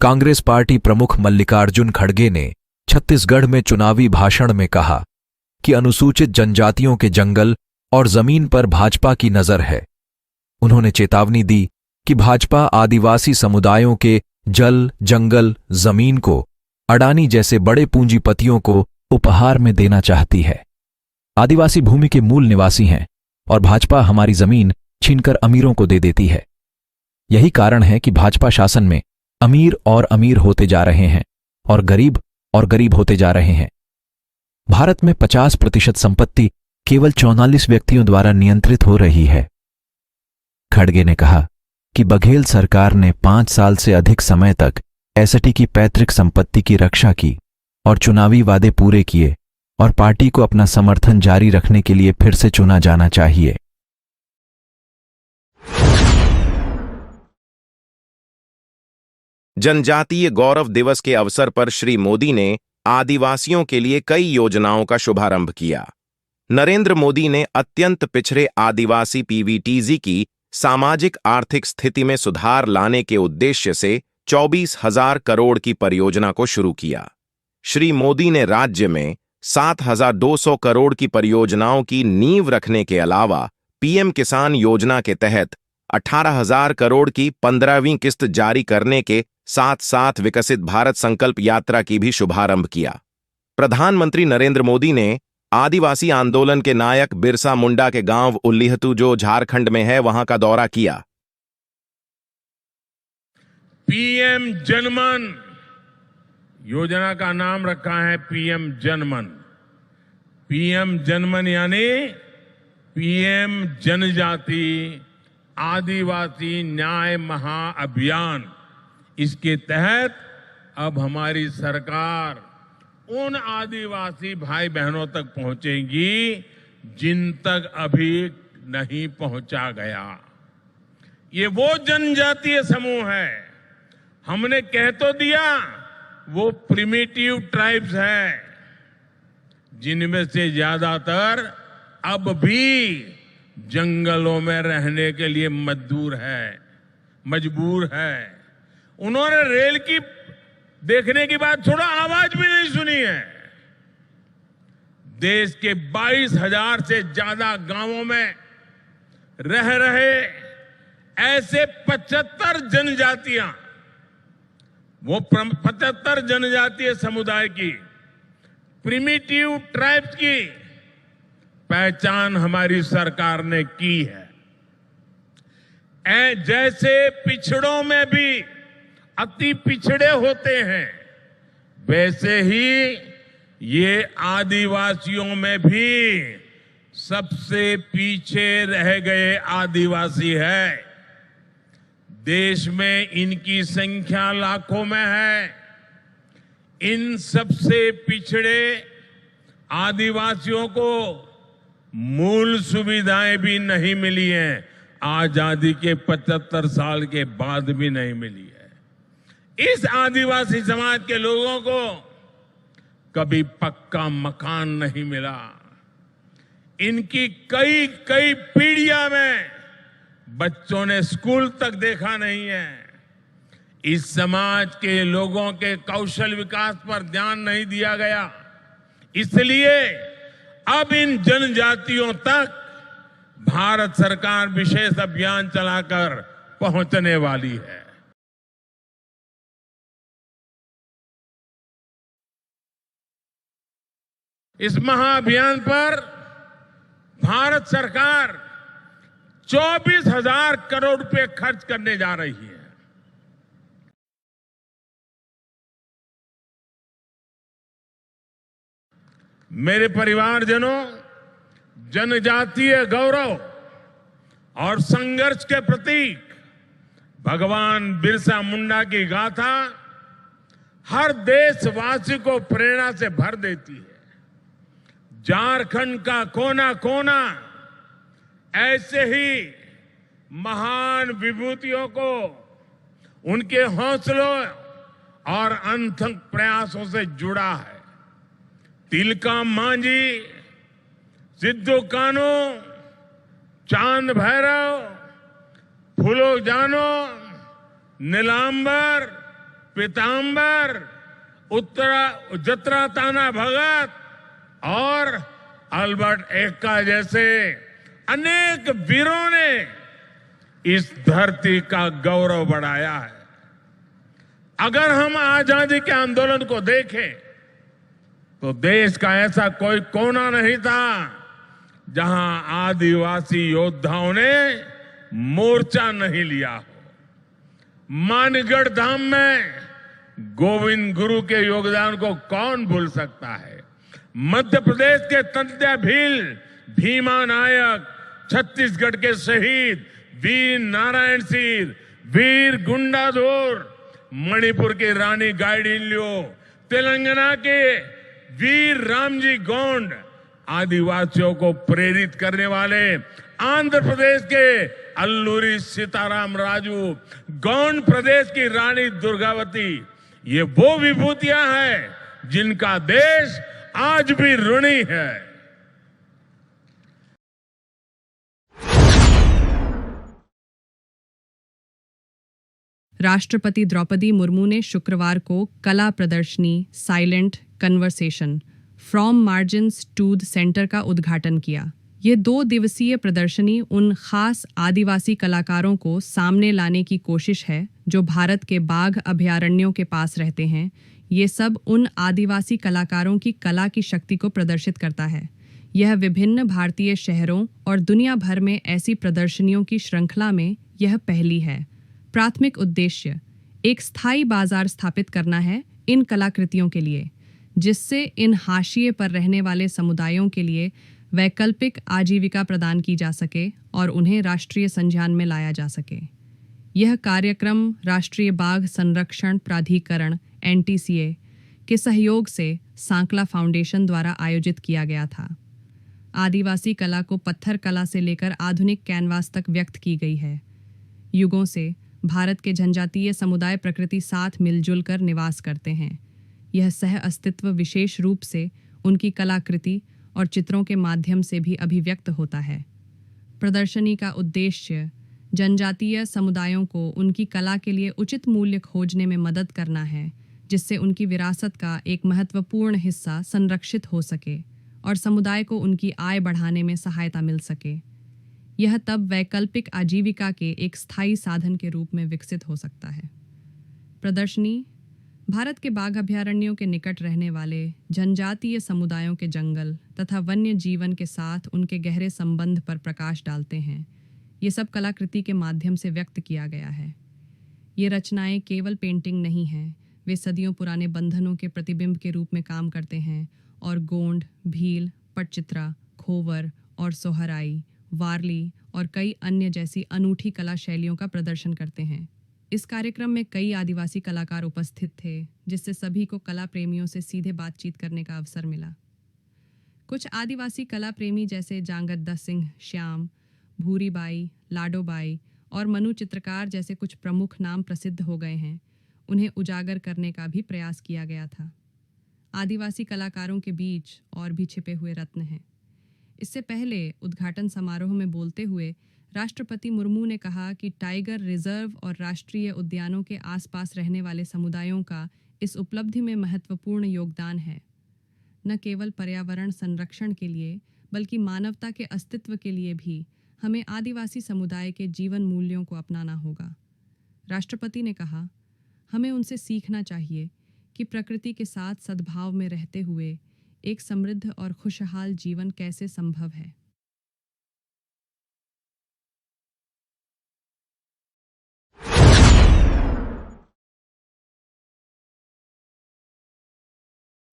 Congress party प्रमुख मल्लिकार्जुन खड़गे ने छत्तीसगढ़ में चुनावी भाषण में कहा कि अनुसूचित जनजातियों के जंगल और जमीन पर भाजपा की नजर है। उन्होंने चेतावनी दी कि भाजपा आदिवासी समुदायों के जल, जंगल, जमीन को अडानी जैसे बड़े पूंजीपतियों को उपहार में देना चाहती है। आदिवासी भूमि के मूल निवासी हैं और भाजपा हमारी जमीन छीनकर अमीरों को दे देती है। यही कारण है कि भाजपा शासन में अमीर होते जा रहे हैं और गरीब होते जा रहे हैं। भारत में 50% संपत्ति केवल 44 व्यक्तियों द्वारा नियंत्रित हो रही है। खड़गे ने कहा कि बघेल सरकार ने 5 साल से अधिक समय तक एसटी की पैतृक संपत्ति की रक्षा की और चुनावी वादे पूरे किए और पार्टी को अपना समर्थन जारी रखने के लिए फिर से चुना जाना चाहिए। जनजातीय गौरव दिवस के अवसर पर श्री मोदी ने आदिवासियों के लिए कई योजनाओं का शुभारंभ किया। नरेंद्र मोदी ने अत्यंत पिछड़े आदिवासी पीवीटीजी की सामाजिक आर्थिक स्थिति में सुधार लाने के उद्देश्य से 24,000 करोड़ की परियोजना को शुरू किया। श्री मोदी ने राज्य में 7,200 करोड़ की परियोजनाओं की नींव रखने के अलावा पीएम किसान योजना के तहत 18,000 करोड़ की 15वीं किस्त जारी करने के साथ साथ विकसित भारत संकल्प यात्रा की भी शुभारंभ किया। प्रधानमंत्री नरेंद्र मोदी ने आदिवासी आंदोलन के नायक बिरसा मुंडा के गांव उल्लीहतू, जो झारखंड में है, वहां का दौरा किया। पीएम जनमन योजना का नाम रखा है पीएम जनमन। पीएम जनमन यानी पीएम जनजाति आदिवासी न्याय महाअभियान। इसके तहत अब हमारी सरकार उन आदिवासी भाई बहनों तक पहुंचेगी जिन तक अभी नहीं पहुंचा गया। ये वो जनजातीय समूह है, हमने कह तो दिया, वो प्रिमिटिव ट्राइब्स है जिनमें से ज्यादातर अब भी जंगलों में रहने के लिए मजबूर है। उन्होंने रेल की देखने की बात छोड़ो, आवाज भी नहीं सुनी है। देश के 22,000 से ज्यादा गांवों में रह रहे ऐसे 75 जनजातियां, वो 75 जनजातीय समुदाय की, प्रिमिटिव ट्राइब्स की पहचान हमारी सरकार ने की है। जैसे पिछड़ों में भी अति पिछड़े होते हैं, वैसे ही ये आदिवासियों में भी सबसे पीछे रह गए आदिवासी है। देश में इनकी संख्या लाखों में है। इन सबसे पिछड़े आदिवासियों को मूल सुविधाएं भी नहीं मिली हैं, आजादी के 75 साल के बाद भी नहीं मिली है। इस आदिवासी समाज के लोगों को कभी पक्का मकान नहीं मिला। इनकी कई पीढ़ियां में बच्चों ने स्कूल तक देखा नहीं है। इस समाज के लोगों के कौशल विकास पर ध्यान नहीं दिया गया। इसलिए अब इन जनजातियों तक भारत सरकार विशेष अभियान चलाकर पहुंचने वाली है। इस महाअभियान पर भारत सरकार 24,000 करोड़ रुपए खर्च करने जा रही है। मेरे परिवारजनों, जनजातीय गौरव और संघर्ष के प्रतीक भगवान बिरसा मुंडा की गाथा हर देशवासी को प्रेरणा से भर देती है। झारखंड का कोना कोना ऐसे ही महान विभूतियों को उनके हौसलों और अनथक प्रयासों से जुड़ा है। तिलका मांझी, सिद्धू कान्हू, चांद भैरव, फूलो जानो, नीलांबर, पीताम्बर, जत्रा ताना भगत और अल्बर्ट एक्का जैसे अनेक वीरों ने इस धरती का गौरव बढ़ाया है। अगर हम आजादी के आंदोलन को देखें तो देश का ऐसा कोई कोना नहीं था जहां आदिवासी योद्धाओं ने मोर्चा नहीं लिया हो। मानगढ़ धाम में गोविंद गुरु के योगदान को कौन भूल सकता है। मध्य प्रदेश के तंत्या भील, भीमा नायक, छत्तीसगढ़ के शहीद वीर नारायण सिंह, वीर गुंडाधुर, मणिपुर के रानी गाइडिन्ल्यो, तेलंगाना के वीर रामजी गोंड, आदिवासियों को प्रेरित करने वाले आंध्र प्रदेश के अल्लूरी सीताराम राजू, गोंड प्रदेश की रानी दुर्गावती, ये वो विभूतियां हैं जिनका देश आज भी ऋणी है। राष्ट्रपति द्रौपदी मुर्मू ने शुक्रवार को कला प्रदर्शनी silent conversation from margins to the centre का उद्घाटन किया। ये 2 दिवसीय प्रदर्शनी उन खास आदिवासी कलाकारों को सामने लाने की कोशिश है जो भारत के बाघ अभयारण्यों के पास रहते हैं। ये सब उन आदिवासी कलाकारों की कला की शक्ति को प्रदर्शित करता है। यह विभिन्न भारतीय शहरों और दुनिया भर में ऐसी प्रदर्शनियों की श्रृंखला में यह पहली है। प्राथमिक उद्देश्य एक स्थायी बाजार स्थापित करना है इन कलाकृतियों के लिए, जिससे इन हाशिए पर रहने वाले समुदायों के लिए वैकल्पिक आजीविका प्रदान की जा सके और उन्हें राष्ट्रीय संज्ञान में लाया जा सके। यह कार्यक्रम राष्ट्रीय बाघ संरक्षण प्राधिकरण (NTCA) के सहयोग से सांकला फाउंडेशन द्वारा आयोजित किया गया था। आदिवासी कला को पत्थर कला से लेकर आधुनिक कैनवास तक व्यक्त की गई है। युगों से भारत के जनजातीय समुदाय प्रकृति साथ मिलजुल कर निवास करते हैं। यह सह अस्तित्व विशेष रूप से उनकी कलाकृति और चित्रों के माध्यम से भी अभिव्यक्त होता है। प्रदर्शनी का उद्देश्य जनजातीय समुदायों को उनकी कला के लिए उचित मूल्य खोजने में मदद करना है, जिससे उनकी विरासत का एक महत्वपूर्ण हिस्सा संरक्षित हो सके और समुदाय को उनकी आय बढ़ाने में सहायता मिल सके। यह तब वैकल्पिक आजीविका के एक स्थायी साधन के रूप में विकसित हो सकता है। प्रदर्शनी भारत के बाघ अभयारण्यों के निकट रहने वाले जनजातीय समुदायों के जंगल तथा वन्य जीवन के साथ उनके गहरे संबंध पर प्रकाश डालते हैं। ये सब कलाकृति के माध्यम से व्यक्त किया गया है। ये रचनाएं केवल पेंटिंग नहीं हैं, वे सदियों पुराने बंधनों के प्रतिबिंब के रूप में काम करते हैं और गोंड, भील, पटचित्रा, खोवर और सोहराई, वारली और कई अन्य जैसी अनूठी कला शैलियों का प्रदर्शन करते हैं। इस कार्यक्रम में कई आदिवासी कलाकार उपस्थित थे, जिससे सभी को कला प्रेमियों से सीधे बातचीत करने का अवसर मिला। कुछ आदिवासी कला प्रेमी जैसे जांगद्दा सिंह श्याम, भूरीबाई, लाडोबाई और मनु चित्रकार जैसे कुछ प्रमुख नाम प्रसिद्ध हो गए हैं। उन्हें उजागर करने का भी प्रयास किया गया था। आदिवासी कलाकारों के बीच और भी छिपे हुए रत्न हैं। इससे पहले उद्घाटन समारोह में बोलते हुए राष्ट्रपति मुर्मू ने कहा कि टाइगर रिजर्व और राष्ट्रीय उद्यानों के आसपास रहने वाले समुदायों का इस उपलब्धि में महत्वपूर्ण योगदान है। न केवल पर्यावरण संरक्षण के लिए बल्कि मानवता के अस्तित्व के लिए भी हमें आदिवासी समुदाय के जीवन मूल्यों को अपनाना होगा। राष्ट्रपति ने कहा, हमें उनसे सीखना चाहिए कि प्रकृति के साथ सद्भाव में रहते हुए एक समृद्ध और खुशहाल जीवन कैसे संभव है।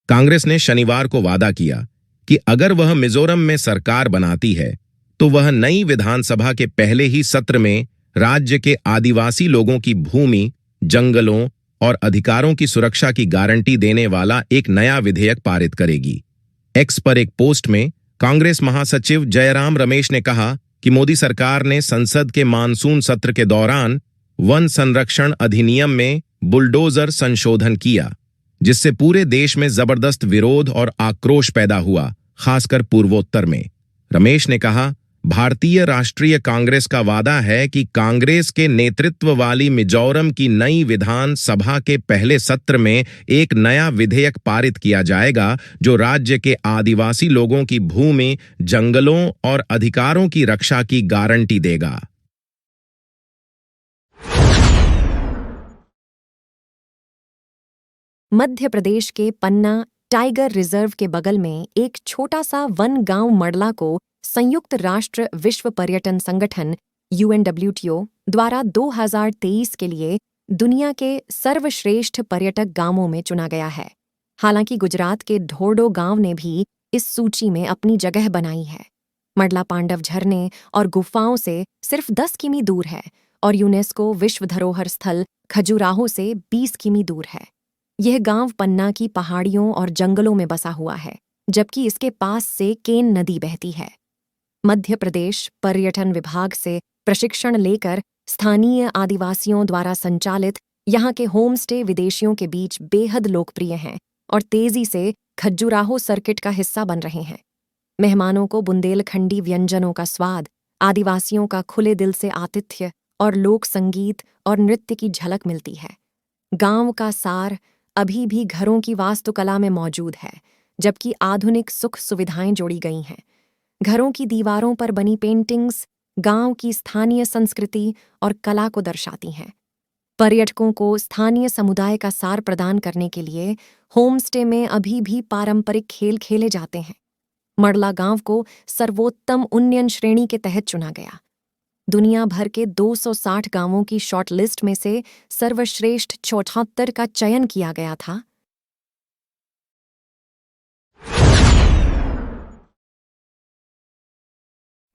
कांग्रेस ने शनिवार को वादा किया कि अगर वह मिजोरम में सरकार बनाती है तो वह नई विधानसभा के पहले ही सत्र में राज्य के आदिवासी लोगों की भूमि, जंगलों और अधिकारों की सुरक्षा की गारंटी देने वाला एक नया विधेयक पारित करेगी। एक्स पर एक पोस्ट में कांग्रेस महासचिव जयराम रमेश ने कहा कि मोदी सरकार ने संसद के मानसून सत्र के दौरान वन संरक्षण अधिनियम में बुलडोजर संशोधन किया, जिससे पूरे देश में जबरदस्त विरोध और आक्रोश पैदा हुआ, खासकर पूर्वोत्तर में। रमेश ने कहा, भारतीय राष्ट्रीय कांग्रेस का वादा है कि कांग्रेस के नेतृत्व वाली मिजोरम की नई विधान सभा के पहले सत्र में एक नया विधेयक पारित किया जाएगा जो राज्य के आदिवासी लोगों की भूमि, जंगलों और अधिकारों की रक्षा की गारंटी देगा। मध्य प्रदेश के पन्ना टाइगर रिजर्व के बगल में एक छोटा सा वन गांव मडला को संयुक्त राष्ट्र विश्व पर्यटन संगठन UNWTO द्वारा 2023 के लिए दुनिया के सर्वश्रेष्ठ पर्यटक गांवों में चुना गया है। हालांकि गुजरात के ढोरडो गांव ने भी इस सूची में अपनी जगह बनाई है। मडला पांडव झरने और गुफाओं से सिर्फ 10 किमी दूर है और यूनेस्को विश्व धरोहर स्थल खजुराहो से 20 किमी दूर है। यह गांव पन्ना की पहाड़ियों और जंगलों में बसा हुआ है, जबकि इसके पास से केन नदी बहती है। मध्य प्रदेश पर्यटन विभाग से प्रशिक्षण लेकर स्थानीय आदिवासियों द्वारा संचालित यहाँ के होम स्टे विदेशियों के बीच बेहद लोकप्रिय हैं और तेजी से खजुराहो सर्किट का हिस्सा बन रहे हैं। मेहमानों को बुंदेलखंडी व्यंजनों का स्वाद, आदिवासियों का खुले दिल से आतिथ्य और लोक संगीत और नृत्य की झलक मिलती है। गांव का सार अभी भी घरों की वास्तुकला में मौजूद है, जबकि आधुनिक सुख सुविधाएं जोड़ी गई हैं। घरों की दीवारों पर बनी पेंटिंग्स गांव की स्थानीय संस्कृति और कला को दर्शाती हैं। पर्यटकों को स्थानीय समुदाय का सार प्रदान करने के लिए होमस्टे में अभी भी पारंपरिक खेल खेले जाते हैं। मडला गांव को सर्वोत्तम उन्नयन श्रेणी के तहत चुना गया। दुनिया भर के 260 गांवों की शॉर्ट लिस्ट में से सर्वश्रेष्ठ 74 का चयन किया गया था।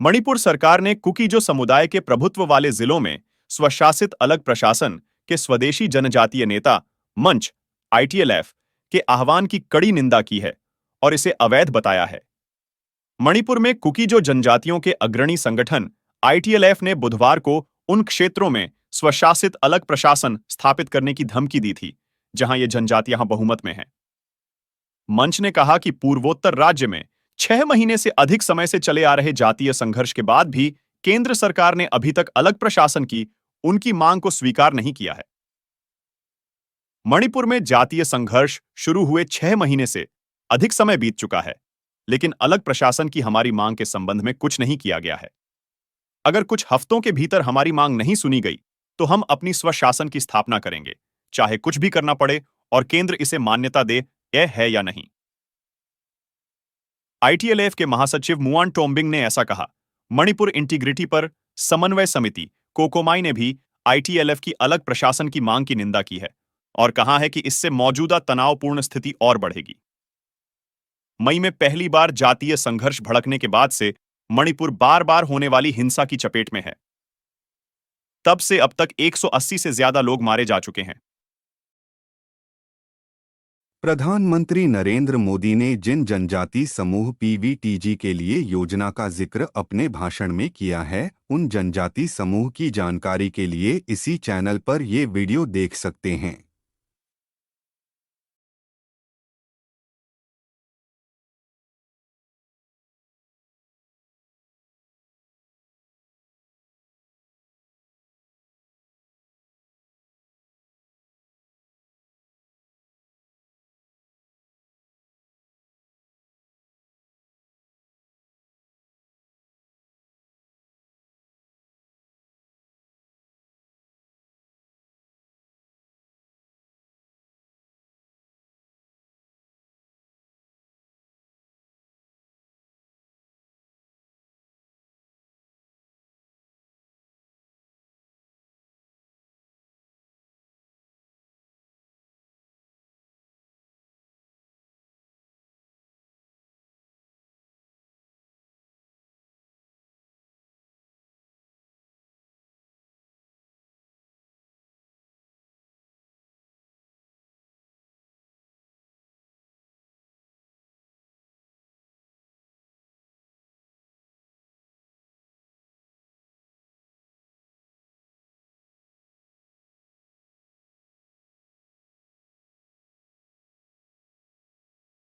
मणिपुर सरकार ने कुकीजो समुदाय के प्रभुत्व वाले जिलों में स्वशासित अलग प्रशासन के स्वदेशी जनजातीय नेता मंच ITLF के आह्वान की कड़ी निंदा की है और इसे अवैध बताया है। मणिपुर में कुकीजो जनजातियों के अग्रणी संगठन ITLF ने बुधवार को उन क्षेत्रों में स्वशासित अलग प्रशासन स्थापित करने की धमकी दी थी जहां ये जनजातियां बहुमत में हैं। मंच ने कहा कि पूर्वोत्तर राज्य में 6 महीने से अधिक समय से चले आ रहे जातीय संघर्ष के बाद भी केंद्र सरकार ने अभी तक अलग प्रशासन की उनकी मांग को स्वीकार नहीं किया है। मणिपुर में जातीय संघर्ष शुरू हुए 6 महीने से अधिक समय बीत चुका है, लेकिन अलग प्रशासन की हमारी मांग के संबंध में कुछ नहीं किया गया है। अगर कुछ हफ्तों के भीतर हमारी मांग नहीं सुनी गई तो हम अपनी स्वशासन की स्थापना करेंगे, चाहे कुछ भी करना पड़े और केंद्र इसे मान्यता दे यह है या नहीं। ITLF के महासचिव मुआन टोम्बिंग ने ऐसा कहा। मणिपुर इंटीग्रिटी पर समन्वय समिति कोकोमाई ने भी ITLF की अलग प्रशासन की मांग की निंदा की है और कहा है कि इससे मौजूदा तनावपूर्ण स्थिति और बढ़ेगी। मई में पहली बार जातीय संघर्ष भड़कने के बाद से मणिपुर बार बार होने वाली हिंसा की चपेट में है। तब से अब तक 180 से ज्यादा लोग मारे जा चुके हैं। प्रधानमंत्री नरेंद्र मोदी ने जिन जनजाति समूह PVTG के लिए योजना का जिक्र अपने भाषण में किया है, उन जनजाति समूह की जानकारी के लिए इसी चैनल पर ये वीडियो देख सकते हैं।